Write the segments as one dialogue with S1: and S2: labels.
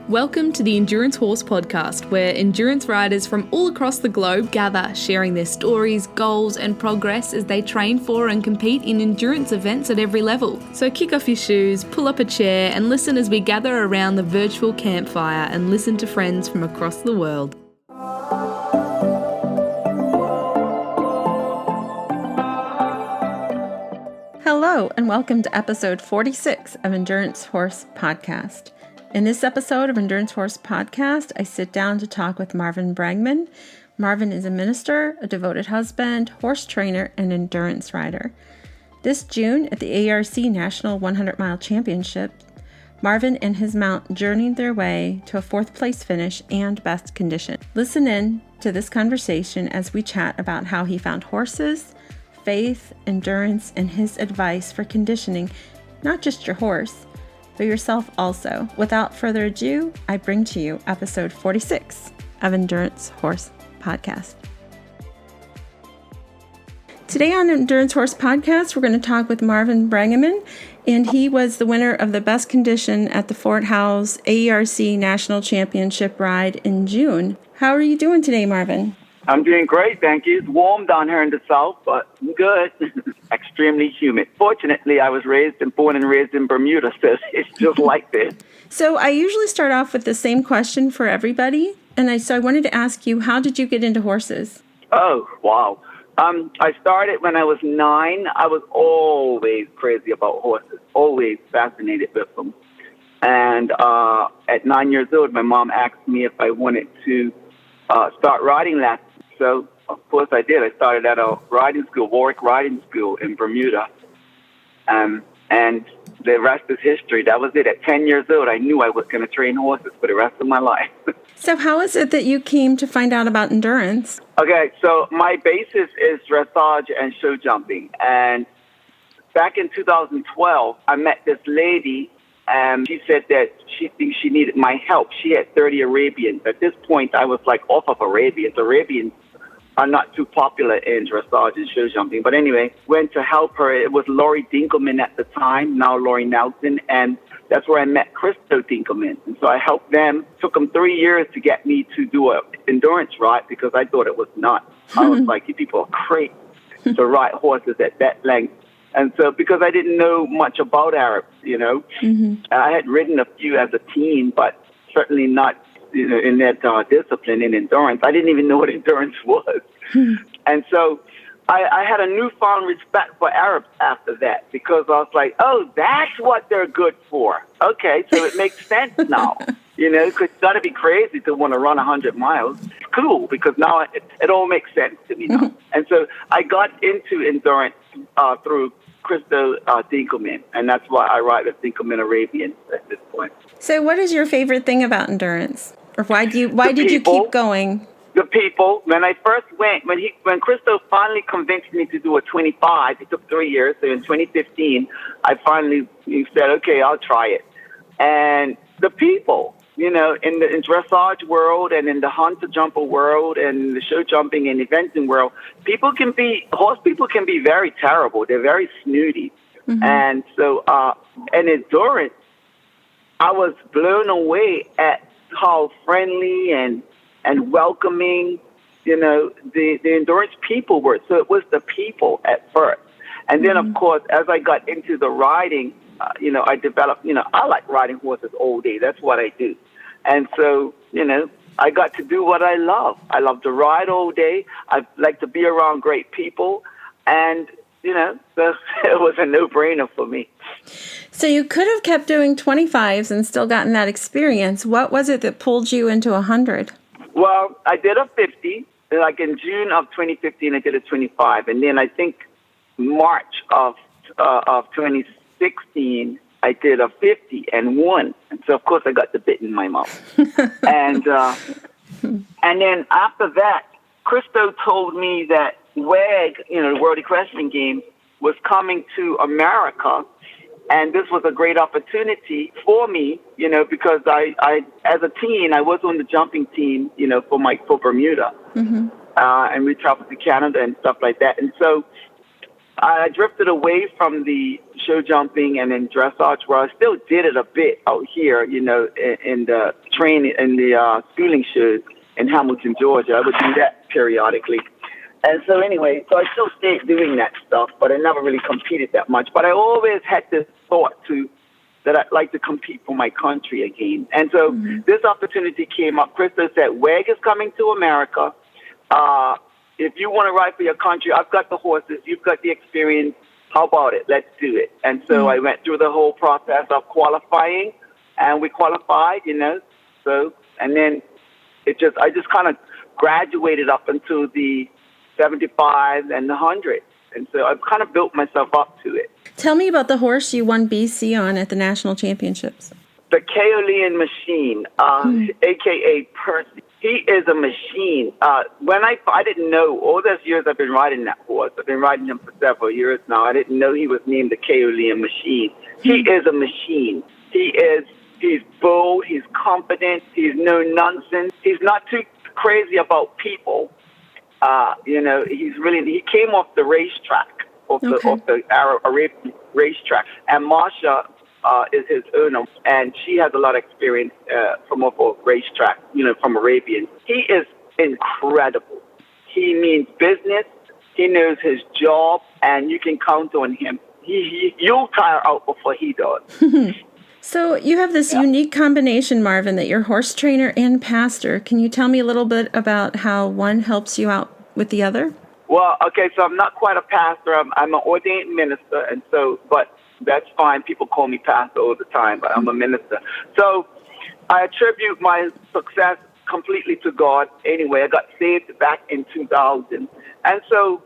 S1: Welcome to the Endurance Horse Podcast, where endurance riders from all across the globe gather, sharing their stories, goals, and progress as they train for and compete in endurance events at every level. So kick off your shoes, pull up a chair, and listen as we gather around the virtual campfire and listen to friends from across the world. Hello, and welcome to episode 46 of Endurance Horse Podcast. In this episode of Endurance Horse Podcast, I sit down to talk with Marvin Brangman. Marvin is a minister, a devoted husband, horse trainer, and endurance rider. This June, at the AERC National 100 Mile Championship, Marvin and his mount journeyed their way to a fourth place finish and best condition. Listen in to this conversation as we chat about how he found horses, faith, endurance, and his advice for conditioning not just your horse, but yourself also. Without further ado, I bring to you episode 46 of Endurance Horse Podcast. Today on Endurance Horse Podcast, we're going to talk with Marvin Brangman, and he was the winner of the best condition at the Fort Howes AERC National Championship ride in June. How are you doing today, Marvin?
S2: I'm doing great, thank you. It's warm down here in the south, but I'm good. Extremely humid. Fortunately, I was born and raised in Bermuda, so it's just like this.
S1: So I usually start off with the same question for everybody, and I wanted to ask you, how did you get into horses?
S2: Oh, wow. I started when I was 9. I was always crazy about horses, always fascinated with them. And at 9 years old, my mom asked me if I wanted to start riding lessons. So, of course, I did. I started at a riding school, Warwick Riding School in Bermuda. And the rest is history. That was it. At 10 years old, I knew I was going to train horses for the rest of my life.
S1: So how is it that you came to find out about endurance?
S2: Okay, so my basis is dressage and show jumping. And back in 2012, I met this lady, and she said that she thinks she needed my help. She had 30 Arabians. At this point, I was like off of Arabians. Arabians are not too popular in dressage and show jumping. But anyway, went to help her. It was Lori Dinkelman at the time, now Lori Nelson, and that's where I met Christo Dinkelman. And so I helped them. Took them 3 years to get me to do an endurance ride because I thought it was nuts. I was like, you people are crazy to ride horses at that length. And so because I didn't know much about Arabs, I had ridden a few as a teen, but certainly not in that discipline in endurance. I didn't even know what endurance was. And so I had a newfound respect for Arabs after that because I was like, oh, that's what they're good for. Okay, so it makes sense now. Because you got to be crazy to want to run 100 miles. It's cool because now it all makes sense to me now. And so I got into endurance through Christo Dinkelman, and that's why I ride with Dinkelman Arabians at this point.
S1: So what is your favorite thing about endurance? Or why did you keep going?
S2: The people. When I first went, when Christo finally convinced me to do a 25, it took 3 years. So in 2015, he said, okay, I'll try it. And the people, in the dressage world and in the hunter jumper world and the show jumping and eventing world, horse people can be very terrible. They're very snooty. Mm-hmm. And so, in endurance, I was blown away at how friendly and welcoming, the endurance people were. So it was the people at first. And then, of course, as I got into the riding, I developed, I like riding horses all day. That's what I do. And so, I got to do what I love. I love to ride all day. I like to be around great people. And, so it was a no-brainer for me.
S1: So you could have kept doing 25s and still gotten that experience. What was it that pulled you into 100?
S2: Well, I did a 50. Like in June of 2015, I did a 25. And then I think March of 2016, I did a 50 and won. And so, of course, I got the bit in my mouth. And then after that, Christo told me that WEG, the World Equestrian Games, was coming to America. And this was a great opportunity for me, because I as a teen, I was on the jumping team, for Bermuda. Mm-hmm. And we traveled to Canada and stuff like that. And so I drifted away from the show jumping and in dressage, where I still did it a bit out here, in the training, in the schooling shows in Hamilton, Georgia. I would do that periodically. And so anyway, so I still stayed doing that stuff, but I never really competed that much. But I always had this thought that I'd like to compete for my country again. And so this opportunity came up. Krista said, WEG is coming to America. If you want to ride for your country, I've got the horses, you've got the experience. How about it? Let's do it. And so I went through the whole process of qualifying, and we qualified, So, and then I just kind of graduated up into the 75 and the 100. And so I've kind of built myself up to it.
S1: Tell me about the horse you won BC on at the National Championships.
S2: The Kaolean Machine, a.k.a. Percy. He is a machine. When I didn't know, all those years I've been riding that horse. I've been riding him for several years now. I didn't know he was named the Kaolean Machine. He is a machine. He's bold, he's confident, he's no nonsense. He's not too crazy about people. He came off the racetrack, off the Arabian racetrack. And Marsha is his owner, and she has a lot of experience from off a racetrack, from Arabian. He is incredible. He means business. He knows his job, and you can count on him. You'll tire out before he does.
S1: So you have this unique combination, Marvin, that you're horse trainer and pastor. Can you tell me a little bit about how one helps you out with the other?
S2: Well, okay, so I'm not quite a pastor. I'm an ordained minister, and so, but that's fine. People call me pastor all the time, but I'm a minister. So I attribute my success completely to God. Anyway, I got saved back in 2000. And so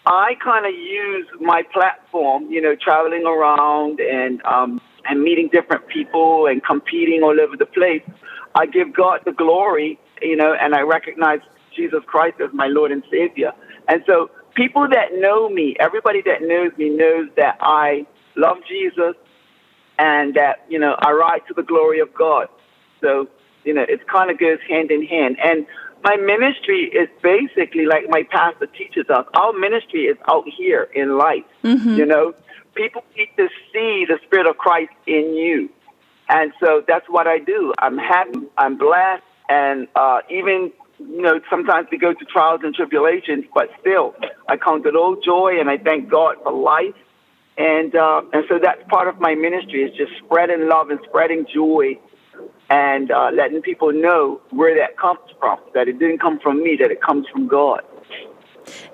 S2: I kind of use my platform, traveling around and meeting different people and competing all over the place. I give God the glory, and I recognize Jesus Christ as my Lord and Savior. And so people that know me, everybody that knows me knows that I love Jesus and that, I ride to the glory of God. So, it kind of goes hand in hand. And my ministry is basically like my pastor teaches us. Our ministry is out here in life, People need to see the Spirit of Christ in you. And so that's what I do. I'm happy, I'm blessed, and even, sometimes we go through trials and tribulations, but still, I count it all joy, and I thank God for life. And so that's part of my ministry, is just spreading love and spreading joy and letting people know where that comes from, that it didn't come from me, that it comes from God.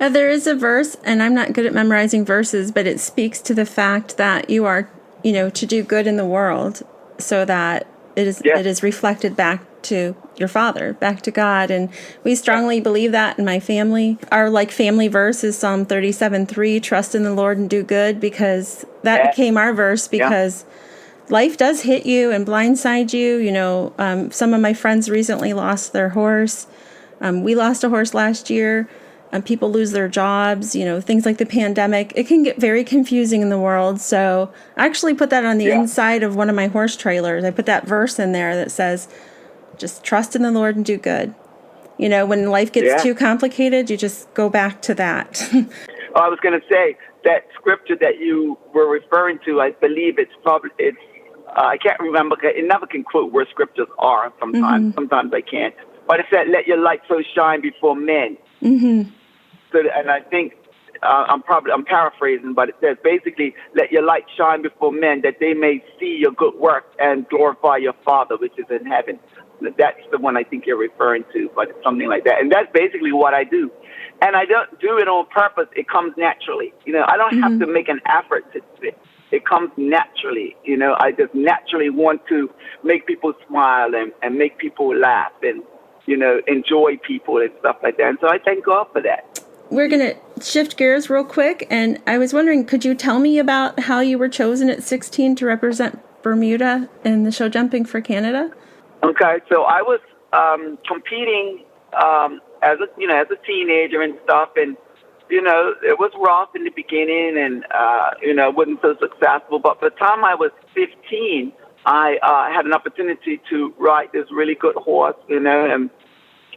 S1: Now, there is a verse, and I'm not good at memorizing verses, but it speaks to the fact that you are, to do good in the world so that it is reflected back to your Father, back to God. And we strongly believe that in my family. Our family verse is Psalm 37:3, trust in the Lord and do good, because that became our verse because life does hit you and blindside you. Some of my friends recently lost their horse. We lost a horse last year. People lose their jobs, things like the pandemic. It can get very confusing in the world. So I actually put that on the inside of one of my horse trailers. I put that verse in there that says, just trust in the Lord and do good. When life gets too complicated, you just go back to that.
S2: I was going to say that scripture that you were referring to, I believe I can't remember. It never can quote where scriptures are sometimes. Sometimes I can't. But it said, let your light so shine before men. So, and I think I'm paraphrasing, but it says basically, let your light shine before men, that they may see your good work and glorify your Father which is in heaven. That's the one I think you're referring to, but it's something like that. And that's basically what I do. And I don't do it on purpose. It comes naturally. I don't have to make an effort to do it. It comes naturally. I just naturally want to make people smile and make people laugh and, enjoy people and stuff like that. And so I thank God for that.
S1: We're going to shift gears real quick. And I was wondering, could you tell me about how you were chosen at 16 to represent Bermuda in the show jumping for Canada? Okay,
S2: so I was competing as a teenager and stuff, and it was rough in the beginning, and wasn't so successful. But by the time I was 15, I had an opportunity to ride this really good horse, and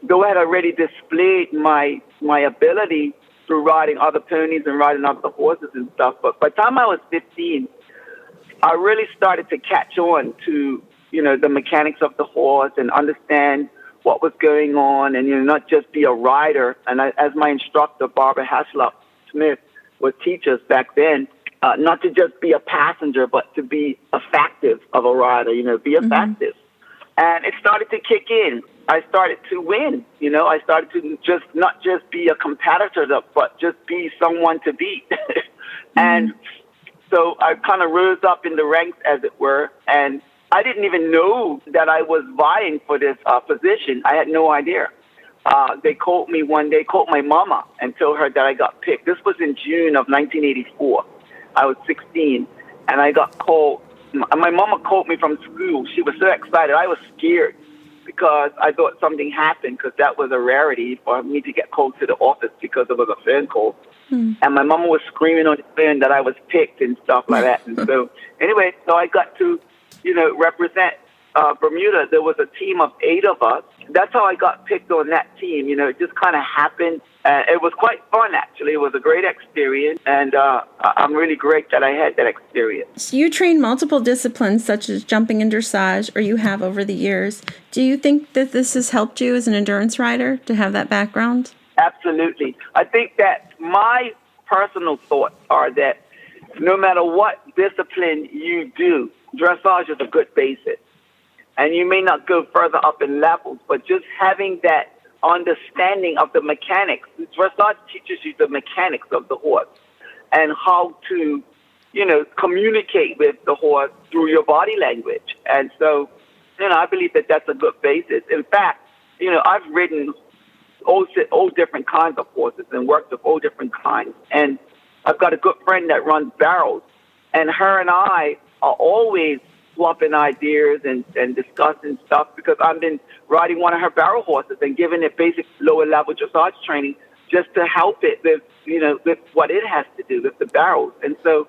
S2: though I had already displayed my ability through riding other ponies and riding other horses and stuff. But by the time I was 15, I really started to catch on to, the mechanics of the horse and understand what was going on and, not just be a rider. And as my instructor, Barbara Haslop Smith, would teach us back then, not to just be a passenger, but to be effective of a rider, be effective. And it started to kick in. I started to win, I started to not just be a competitor, but just be someone to beat. And so I kind of rose up in the ranks, as it were, and I didn't even know that I was vying for this position. I had no idea. They called me one day, called my mama, and told her that I got picked. This was in June of 1984. I was 16, and I got called. My mama called me from school. She was so excited. I was scared because I thought something happened, because that was a rarity for me to get called to the office because it was a phone call. And my mama was screaming on the phone that I was picked and stuff like that. And so anyway, so I got to, represent Bermuda. There was a team of 8 of us. That's how I got picked on that team. It just kind of happened. It was quite fun, actually. It was a great experience, and I'm really great that I had that experience.
S1: So you train multiple disciplines, such as jumping and dressage, or you have over the years. Do you think that this has helped you as an endurance rider to have that background?
S2: Absolutely. I think that my personal thoughts are that no matter what discipline you do, dressage is a good basis. And you may not go further up in levels, but just having that understanding of the mechanics. Dressage teaches you the mechanics of the horse and how to, communicate with the horse through your body language. And so, I believe that that's a good basis. In fact, I've ridden all different kinds of horses and worked with all different kinds. And I've got a good friend that runs barrels, and her and I are always swapping ideas and discussing stuff, because I've been riding one of her barrel horses and giving it basic lower level dressage training just to help it with, with what it has to do with the barrels. And so,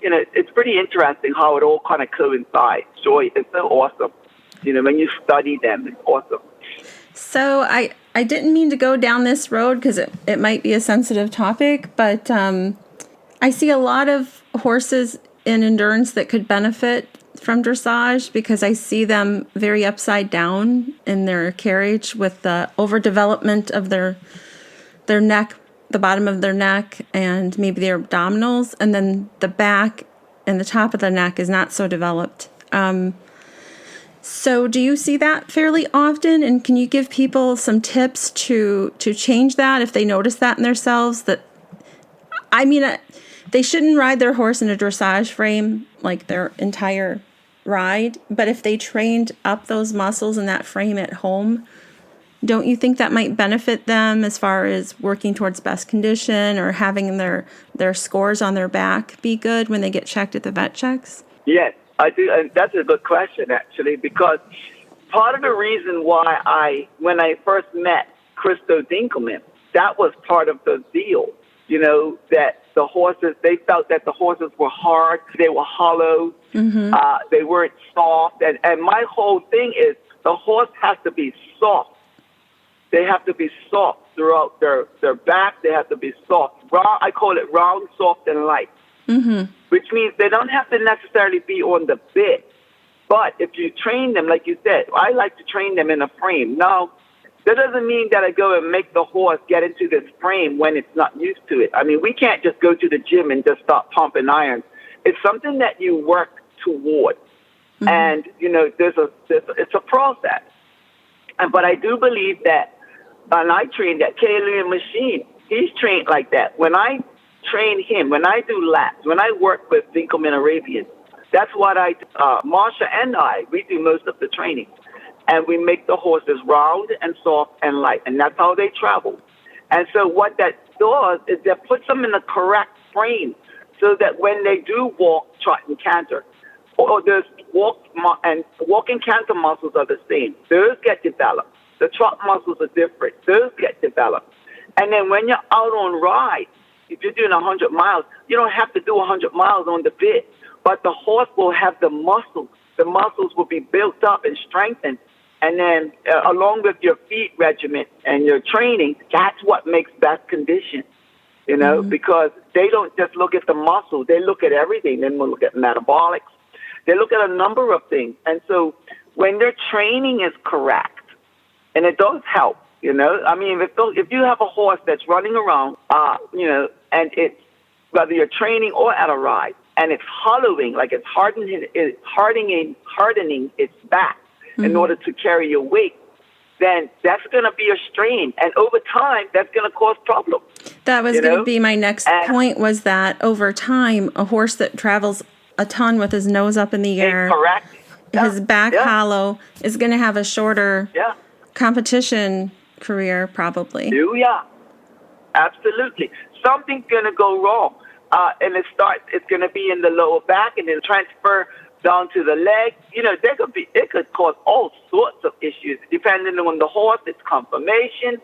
S2: it's pretty interesting how it all kind of coincides. Joy, it's so awesome. When you study them, it's awesome.
S1: So I didn't mean to go down this road because it might be a sensitive topic, but I see a lot of horses in endurance that could benefit from dressage, because I see them very upside down in their carriage with the overdevelopment of their neck, the bottom of their neck, and maybe their abdominals, and then the back and the top of the neck is not so developed. So do you see that fairly often? And can you give people some tips to change that if they notice that in themselves? They shouldn't ride their horse in a dressage frame like their entire ride, but if they trained up those muscles in that frame at home, don't you think that might benefit them as far as working towards best condition or having their scores on their back be good when they get checked at the vet checks?
S2: Yes, I do, and that's a good question, actually, because part of the reason why when I first met Christo Dinkelman, that was part of the deal, that the horses, they felt that the horses were hard, they were hollow, they weren't soft, and my whole thing is the horse has to be soft. They have to be soft throughout their back. They have to be soft. I call it round, soft, and light, which means they don't have to necessarily be on the bit. But if you train them, like you said, I like to train them in a frame. Now, that doesn't mean that I go and make the horse get into this frame when it's not used to it. I mean, we can't just go to the gym and just start pumping irons. It's something that you work toward. And, it's a process. But I do believe that, and I trained that Kaolean Machine. He's trained like that. When I train him, when I do laps, when I work with Dinkelman Arabian, that's what I do. Marsha and we do most of the training. And we make the horses round and soft and light. And that's how they travel. And so what that does is that puts them in the correct frame so that when they do walk, trot, and canter, or there's walk and canter muscles are the same. Those get developed. The trot muscles are different. Those get developed. And then when you're out on ride, if you're doing 100 miles, you don't have to do 100 miles on the bit, but the horse will have the muscles. The muscles will be built up and strengthened. And then along with your feed regimen and your training, that's what makes best condition. you know, because they don't just look at the muscle. They look at everything. They look at metabolics. They look at a number of things. And so when their training is correct, and it does help, you know, I mean, if you have a horse that's running around, you know, and it's, whether you're training or at a ride, and it's hollowing, like it's hardening its back in order to carry your weight, then that's going to be a strain. And over time, that's going to cause problems.
S1: That was going to be my next point, was that over time, a horse that travels a ton with his nose up in the air, his back hollow, is going to have a shorter competition career, probably.
S2: Yeah, absolutely. Something's going to go wrong. And it's going to be in the lower back and then transfer down to the leg. You know, it could cause all sorts of issues depending on the horse, its conformation,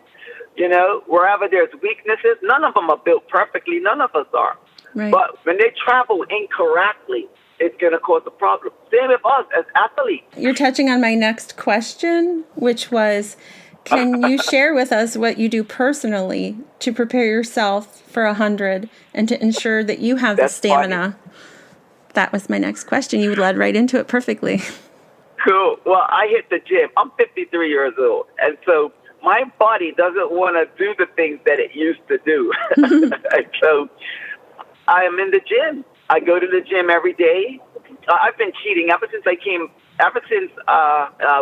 S2: you know, wherever there's weaknesses. None of them are built perfectly. None of us are.
S1: Right.
S2: But when they travel incorrectly, it's going to cause a problem. Same with us as athletes.
S1: You're touching on my next question, which was, can you share with us what you do personally to prepare yourself for 100 and to ensure that you have the stamina? Funny. That was my next question. You led right into it perfectly.
S2: Cool. Well, I hit the gym. I'm 53 years old. And so my body doesn't want to do the things that it used to do. And so I am in the gym. I go to the gym every day. I've been cheating ever since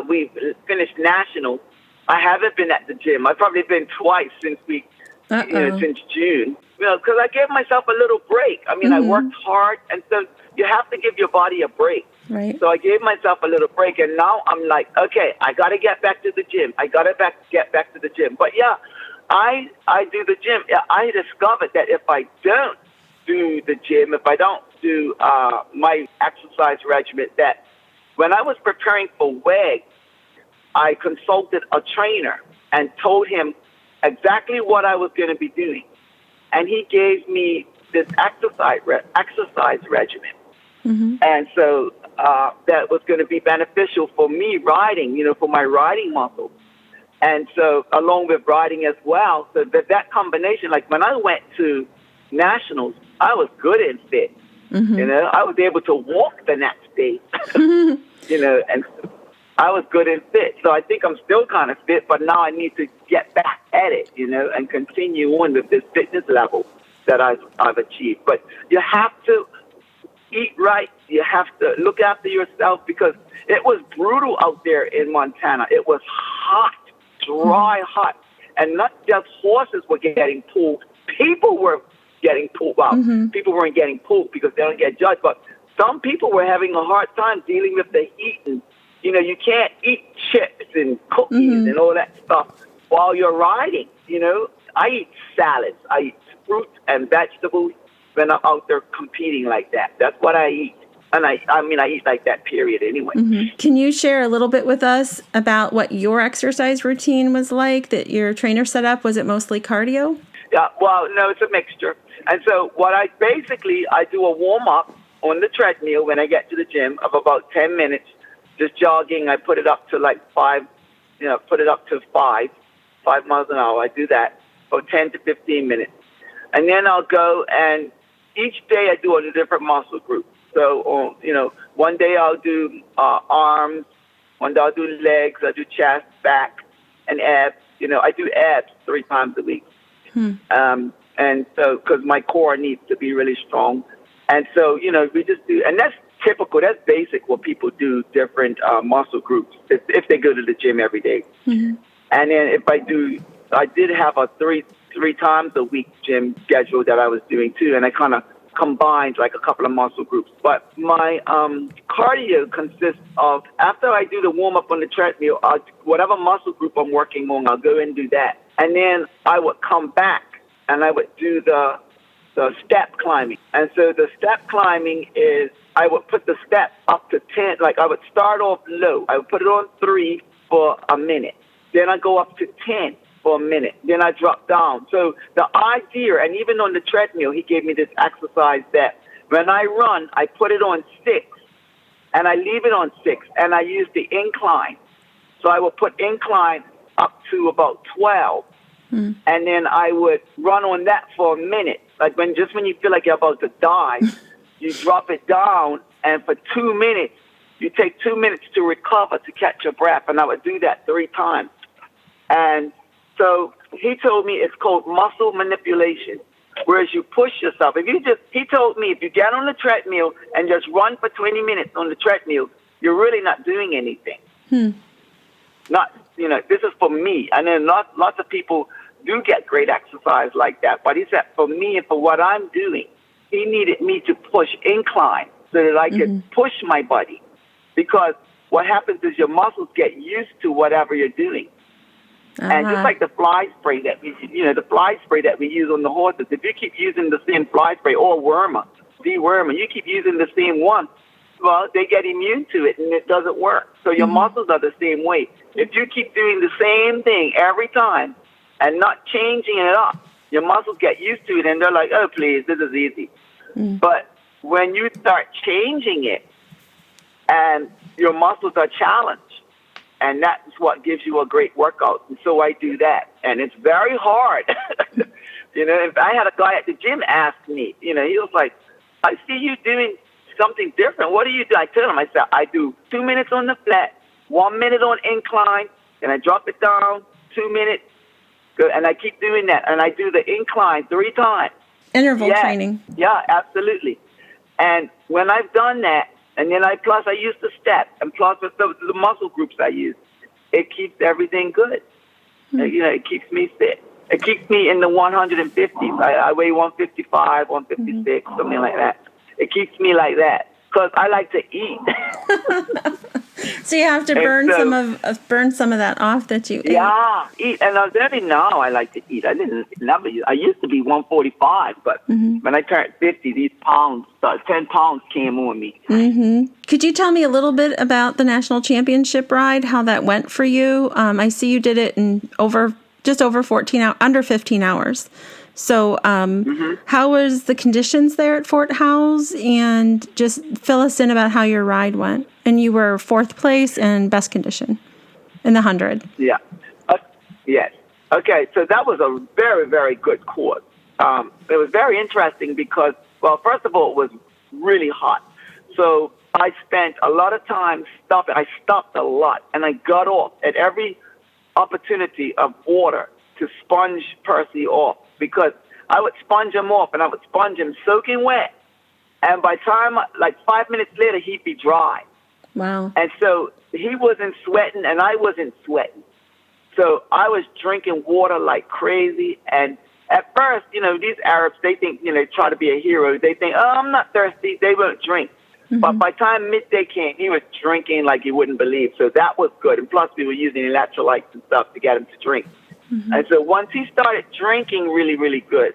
S2: we finished National. I haven't been at the gym. I've probably been twice since since June. You know, because I gave myself a little break. I mean, I worked hard, and so you have to give your body a break.
S1: Right.
S2: So I gave myself a little break, and now I'm like, okay, I got to get back to the gym. Get back to the gym. But yeah, I do the gym. I discovered that if I don't do the gym, if I don't do my exercise regimen, that when I was preparing for WEG, I consulted a trainer and told him exactly what I was going to be doing. And he gave me this exercise regimen. And so that was going to be beneficial for me riding, you know, for my riding muscles. And so along with riding as well, so that combination, like when I went to Nationals, I was good and fit. You know, I was able to walk the next day, you know, and I was good and fit. So I think I'm still kind of fit, but now I need to get back at it, you know, and continue on with this fitness level that I've achieved. But you have to eat right. You have to look after yourself, because it was brutal out there in Montana. It was hot, dry, hot. And not just horses were getting pulled. People were getting pulled. Well, people weren't getting pulled because they don't get judged, but some people were having a hard time dealing with the heat. And, you know, you can't eat chips and cookies and all that stuff while you're riding. You know, I eat salads. I eat fruit and vegetables when I'm out there competing like that. That's what I eat. And I eat like that, period, anyway.
S1: Can you share a little bit with us about what your exercise routine was like that your trainer set up? Was it mostly cardio?
S2: Yeah, well, no, it's a mixture. And so I do a warm-up on the treadmill when I get to the gym of about 10 minutes, just jogging. I put it up to like 5 miles an hour. I do that for 10 to 15 minutes. And then I'll go, and each day I do a different muscle group. So, you know, one day I'll do arms, one day I'll do legs, I'll do chest, back, and abs. You know, I do abs 3 times a week. And so, because my core needs to be really strong. And so, you know, we just do, and that's typical, that's basic what people do, different muscle groups, if they go to the gym every day. And then I did have a three times a week gym schedule that I was doing too, and I kind of combined like a couple of muscle groups. But my cardio consists of, after I do the warm-up on the treadmill, whatever muscle group I'm working on, I'll go and do that. And then I would come back and I would do the step climbing. And so the step climbing is, I would put the step up to 10, like I would start off low. I would put it on 3 for a minute. Then I go up to 10 for a minute. Then I drop down. So the idea, and even on the treadmill, he gave me this exercise that when I run, I put it on 6 and I leave it on 6 and I use the incline. So I will put incline up to about 12 and then I would run on that for a minute. Like when you feel like you're about to die, you drop it down, and for 2 minutes, you take 2 minutes to recover, to catch your breath, and I would do that 3 times. And so he told me it's called muscle manipulation, whereas you push yourself. He told me if you get on the treadmill and just run for 20 minutes on the treadmill, you're really not doing anything. This is for me. And then lots of people do get great exercise like that. But he said for me and for what I'm doing, he needed me to push incline so that I could push my body. Because what happens is your muscles get used to whatever you're doing. And just like the fly spray that we use on the horses, if you keep using the same fly spray or dewormer, you keep using the same one, well, they get immune to it and it doesn't work. So your muscles are the same way. If you keep doing the same thing every time and not changing it up, your muscles get used to it and they're like, oh, please, this is easy. But when you start changing it and your muscles are challenged, and that's what gives you a great workout. And so I do that. And it's very hard. If I had a guy at the gym ask me, he was like, I see you doing something different. What do you do? I tell him, I said, I do 2 minutes on the flat, 1 minute on incline, and I drop it down, 2 minutes, and I keep doing that. And I do the incline 3 times.
S1: Interval training.
S2: Yeah, absolutely. And when I've done that, and then I use the step, and plus with the muscle groups I use, it keeps everything good. It keeps me fit. It keeps me in the 150s. I weigh 155, 156, something like that. It keeps me like that because I like to eat.
S1: So you have to burn some of that off that you ate.
S2: Yeah, eat. And every now I like to eat. I used to be 145, but when I turned 50, these 10 pounds came on me.
S1: Could you tell me a little bit about the national championship ride, how that went for you? I see you did it in just over 14 hours, under 15 hours. So how was the conditions there at Fort Howes? And just fill us in about how your ride went. And you were 4th place and best condition in the 100.
S2: Yeah. Yes. Okay, so that was a very, very good course. It was very interesting because, well, first of all, it was really hot. So I spent a lot of time stopping. I stopped a lot, and I got off at every opportunity of water to sponge Percy off because I would sponge him off, and I would sponge him soaking wet. And by time, like 5 minutes later, he'd be dry.
S1: Wow.
S2: And so he wasn't sweating, and I wasn't sweating. So I was drinking water like crazy. And at first, these Arabs, they think, try to be a hero. They think, oh, I'm not thirsty. They won't drink. But by the time midday came, he was drinking like you wouldn't believe. So that was good. And plus, we were using electrolytes and stuff to get him to drink. And so once he started drinking really, really good,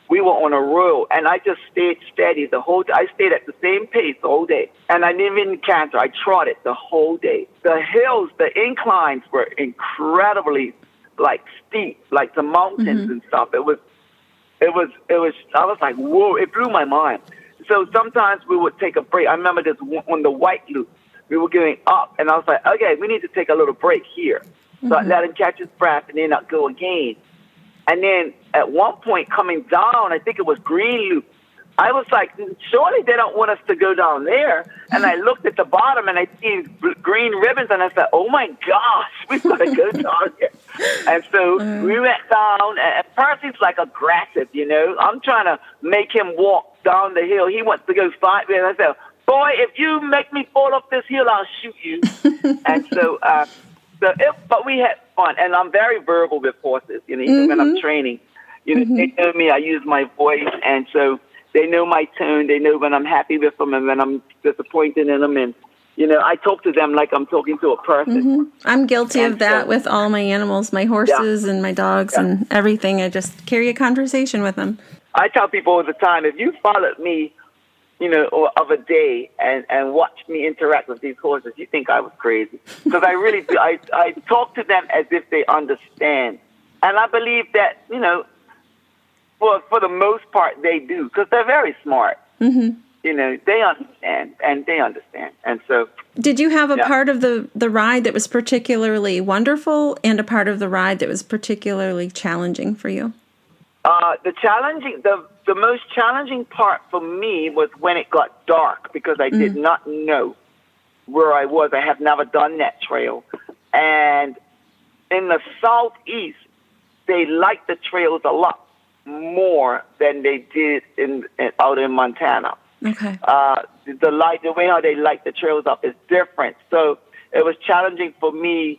S2: we were on a roll. And I just stayed steady the whole day. I stayed at the same pace the whole day. And I didn't even canter. I trotted the whole day. The hills, the inclines were incredibly steep, like the mountains and stuff. It was, I was like, whoa, it blew my mind. So sometimes we would take a break. I remember this on the White Loop. We were going up, and I was like, okay, we need to take a little break here. So I let him catch his breath, and then I'd go again. And then at one point coming down, I think it was Green Loop, I was like, surely they don't want us to go down there. And I looked at the bottom, and I see green ribbons, and I said, oh, my gosh, we've got to go down here. And so we went down, and Percy's aggressive, I'm trying to make him walk down the hill. He wants to go fight me, and I said, boy, if you make me fall off this hill, I'll shoot you. And so, but we had fun, and I'm very verbal with horses, even when I'm training. They know me, I use my voice, and so they know my tone. They know when I'm happy with them and when I'm disappointed in them. And, I talk to them like I'm talking to a person.
S1: I'm guilty of that with all my animals, my horses and my dogs and everything. I just carry a conversation with them.
S2: I tell people all the time, if you followed me, of a day and watched me interact with these horses, you think I was crazy. Because I really do. I talk to them as if they understand. And I believe that, for the most part, they do, because they're very smart. they understand, and so.
S1: Did you have a part of the ride that was particularly wonderful and a part of the ride that was particularly challenging for you?
S2: The most challenging part for me was when it got dark, because I did not know where I was. I have never done that trail. And in the southeast, they like the trails a lot more than they did out in Montana.
S1: Okay.
S2: The way how they light the trails up is different. So it was challenging for me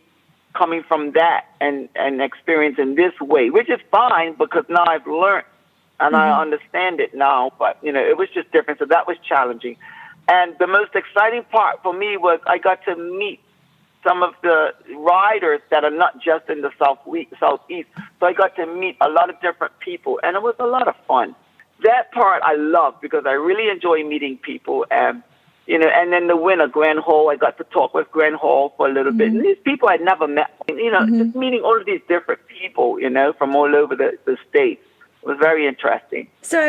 S2: coming from that and experiencing this way, which is fine because now I've learned and I understand it now. But, it was just different. So that was challenging. And the most exciting part for me was I got to meet some of the riders that are not just in the southeast. So I got to meet a lot of different people, and it was a lot of fun. That part I love because I really enjoy meeting people. And then the winner, Grand Hall, I got to talk with Grand Hall for a little bit. And these people I'd never met, just meeting all of these different people, from all over the states. It was very interesting.
S1: So I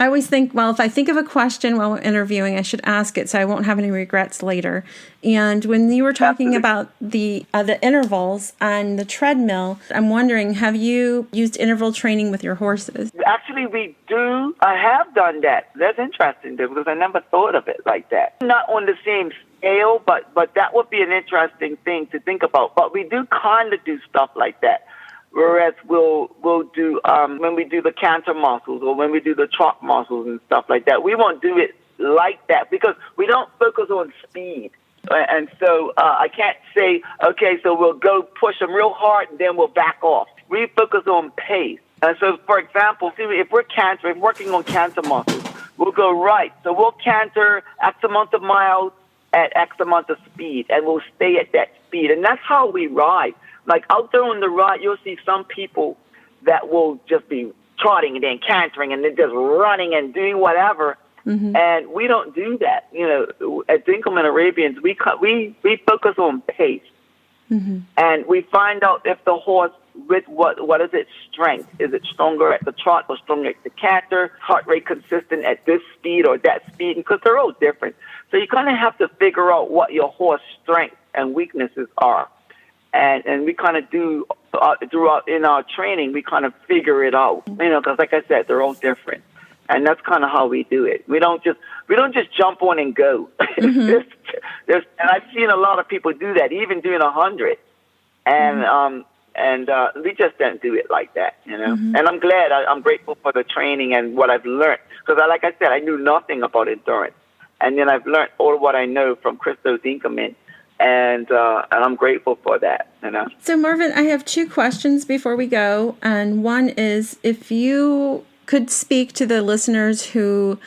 S1: always think, well, if I think of a question while interviewing, I should ask it so I won't have any regrets later. And when you were talking about the intervals on the treadmill, I'm wondering, have you used interval training with your horses?
S2: Actually, we do. I have done that. That's interesting, though, because I never thought of it like that. Not on the same scale, but that would be an interesting thing to think about. But we do kind of do stuff like that. Whereas we'll do, when we do the canter muscles or when we do the trot muscles and stuff like that, we won't do it like that because we don't focus on speed. And so I can't say, okay, so we'll go push them real hard and then we'll back off. We focus on pace. And so, for example, if we're working on canter muscles, we'll go right. So we'll canter X amount of miles at X amount of speed, and we'll stay at that speed. And that's how we ride. Like out there on the ride, you'll see some people that will just be trotting and then cantering and then just running and doing whatever. And we don't do that. At Dinkelman Arabians, we focus on pace. And we find out if the horse, with what is its strength? Is it stronger at the trot or stronger at the canter? Heart rate consistent at this speed or that speed? Because they're all different. So you kind of have to figure out what your horse strengths and weaknesses are. And we kind of do, throughout in our training, we kind of figure it out, because like I said, they're all different. And that's kind of how we do it. We don't just jump on and go. And I've seen a lot of people do that, even doing 100. And we just don't do it like that, And I'm glad, I'm grateful for the training and what I've learned. Because like I said, I knew nothing about endurance. And then I've learned all what I know from Christo Dinkelman. And I'm grateful for that,
S1: So, Marvin, I have two questions before we go. And one is, if you could speak to the listeners who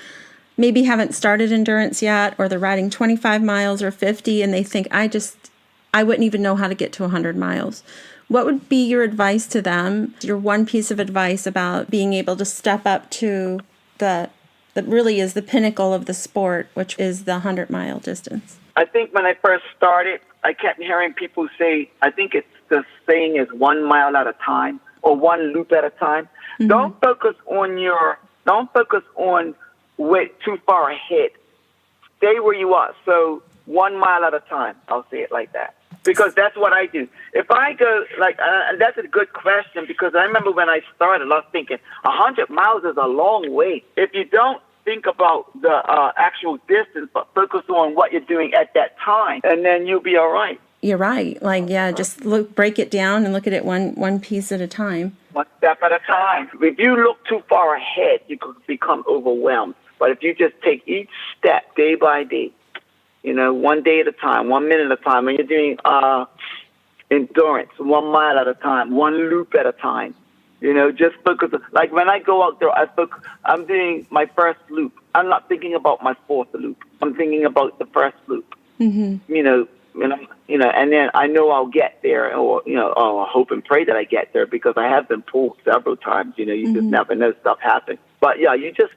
S1: maybe haven't started endurance yet, or they're riding 25 miles or 50, and they think, I wouldn't even know how to get to 100 miles. What would be your advice to them? Your one piece of advice about being able to step up to that really is the pinnacle of the sport, which is the 100-mile distance.
S2: I think when I first started, I kept hearing people say, I think it's the saying is 1 mile at a time or one loop at a time. Don't focus on way too far ahead. Stay where you are. So 1 mile at a time. I'll say it like that. Because that's what I do. If I go, that's a good question, because I remember when I started, I was thinking 100 miles is a long way. If you don't think about the actual distance, but focus on what you're doing at that time, and then you'll be all right.
S1: You're right. Just break it down and look at it one piece at a time.
S2: One step at a time. If you look too far ahead, you could become overwhelmed. But if you just take each step day by day, 1 day at a time, 1 minute at a time, when you're doing endurance, 1 mile at a time, one loop at a time, just focus. Like when I go out there, I'm doing my first loop. I'm not thinking about my fourth loop. I'm thinking about the first loop. And then I know I'll get there, or I hope and pray that I get there, because I have been pulled several times. You just never know, stuff happens. But yeah, you just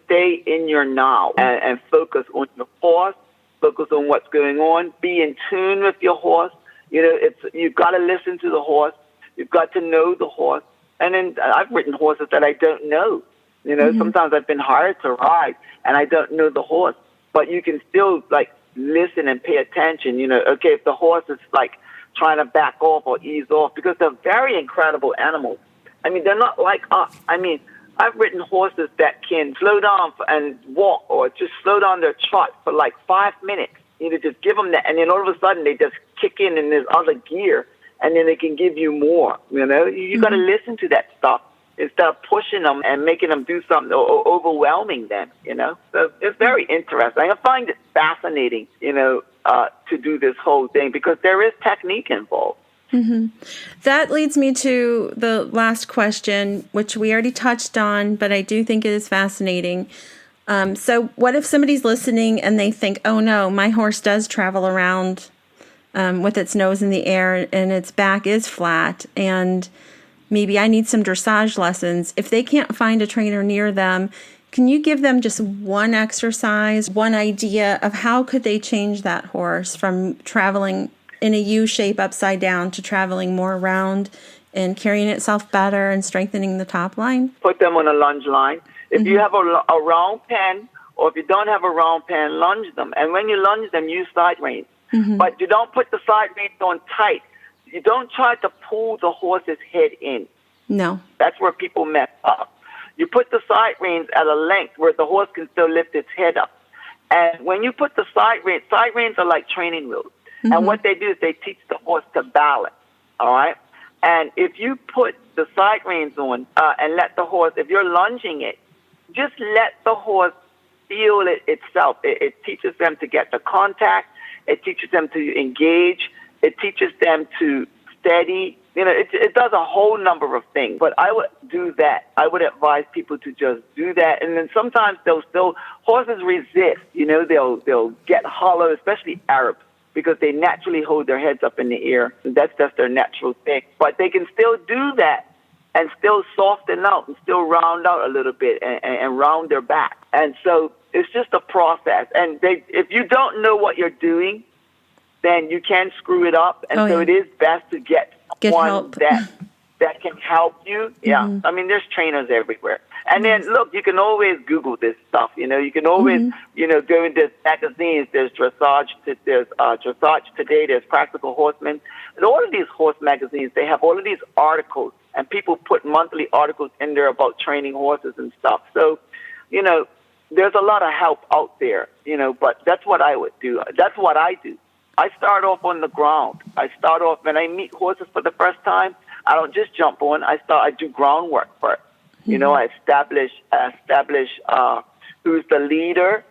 S2: stay in your now and focus on your horse, focus on what's going on, be in tune with your horse. You've got to listen to the horse. You've got to know the horse. And then I've ridden horses that I don't know. You know, sometimes I've been hired to ride and I don't know the horse, but you can still like listen and pay attention. You know, okay, if the horse is like trying to back off or ease off, because they're very incredible animals. I mean, they're not like us. I mean, I've ridden horses that can slow down and walk or just slow down their trot for like 5 minutes. You know, just give them that, and then all of a sudden they just kick in this other gear, and then they can give you more. You know, you got to listen to that stuff instead of pushing them and making them do something or overwhelming them. You know, so it's very interesting. I find it fascinating. You know, to do this whole thing because there is technique involved.
S1: That leads me to the last question, which we already touched on, but I do think it is fascinating. So what if somebody's listening and they think, oh no, my horse does travel around with its nose in the air and its back is flat and maybe I need some dressage lessons. If they can't find a trainer near them, can you give them just one exercise, one idea of how could they change that horse from traveling in a U shape upside down to traveling more around and carrying itself better and strengthening the top line?
S2: Put them on a lunge line. If you have a round pen, or if you don't have a round pen, lunge them. And when you lunge them, use side reins. But you don't put the side reins on tight. You don't try to pull the horse's head in.
S1: No.
S2: That's where people mess up. You put the side reins at a length where the horse can still lift its head up. And when you put the side reins are like training wheels. And what they do is they teach the horse to balance, all right? And if you put the side reins on and let the horse, if you're lunging it, just let the horse feel it itself. It teaches them to get the contact. It teaches them to engage. It teaches them to steady. You know, it does a whole number of things. But I would do that. I would advise people to just do that. And then sometimes horses resist. You know, they'll get hollow, especially Arabs, because they naturally hold their heads up in the air. That's just their natural thing. But they can still do that and still soften out and still round out a little bit and round their back. And so it's just a process. And if you don't know what you're doing, then you can screw it up. And so it is best to get someone
S1: help.
S2: that can help you. Yeah. I mean, there's trainers everywhere. And then, look, you can always Google this stuff. You know, you can always, go into magazines. There's Dressage Today. There's Practical Horseman. And all of these horse magazines, they have all of these articles. And people put monthly articles in there about training horses and stuff. So, you know, there's a lot of help out there, you know, but that's what I would do. That's what I do. I start off on the ground. I start off when I meet horses for the first time. I don't just jump on. I do groundwork first. You know, I establish who's the leader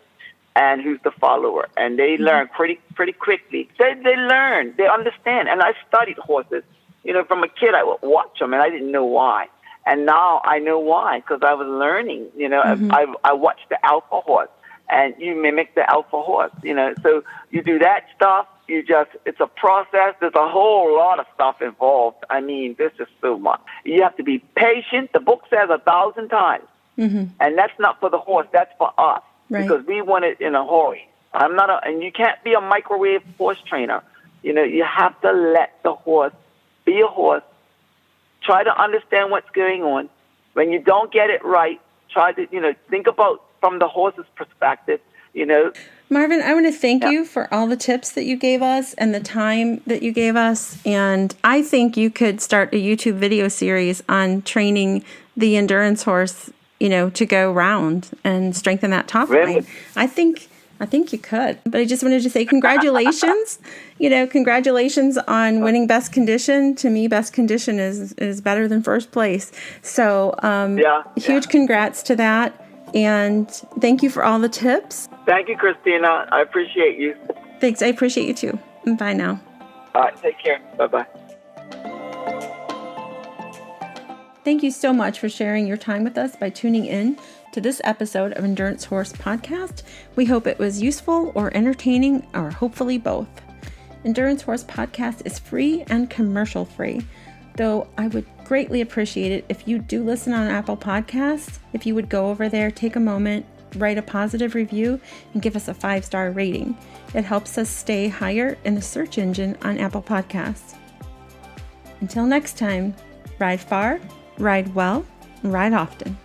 S2: and who's the follower, and they learn pretty quickly. They learn, they understand. And I studied horses. You know, from a kid, I would watch them, and I didn't know why. And now I know why, because I was learning. You know, I watched the alpha horse, and you mimic the alpha horse. You know, so you do that stuff. It's a process. There's a whole lot of stuff involved. I mean, there's just so much. You have to be patient. The book says 1,000 times. And that's not for the horse. That's for us. Right. Because we want it in a hurry. And you can't be a microwave horse trainer. You know, you have to let the horse be a horse. Try to understand what's going on. When you don't get it right, try to, think about from the horse's perspective,
S1: Marvin, I want to thank you for all the tips that you gave us and the time that you gave us. And I think you could start a YouTube video series on training the endurance horse, to go round and strengthen that top line. I think you could. But I just wanted to say congratulations. Congratulations on winning best condition. To me, best condition is better than first place. So huge congrats to that. And thank you for all the tips.
S2: Thank you, Christina. I appreciate you.
S1: Thanks. I appreciate you too. Bye now.
S2: All right. Take care. Bye-bye.
S1: Thank you so much for sharing your time with us by tuning in to this episode of Endurance Horse Podcast. We hope it was useful or entertaining, or hopefully both. Endurance Horse Podcast is free and commercial free, though I would greatly appreciate it if you do listen on Apple Podcasts. If you would go over there, take a moment, write a positive review, and give us a 5-star rating. It helps us stay higher in the search engine on Apple Podcasts. Until next time, ride far, ride well, ride often.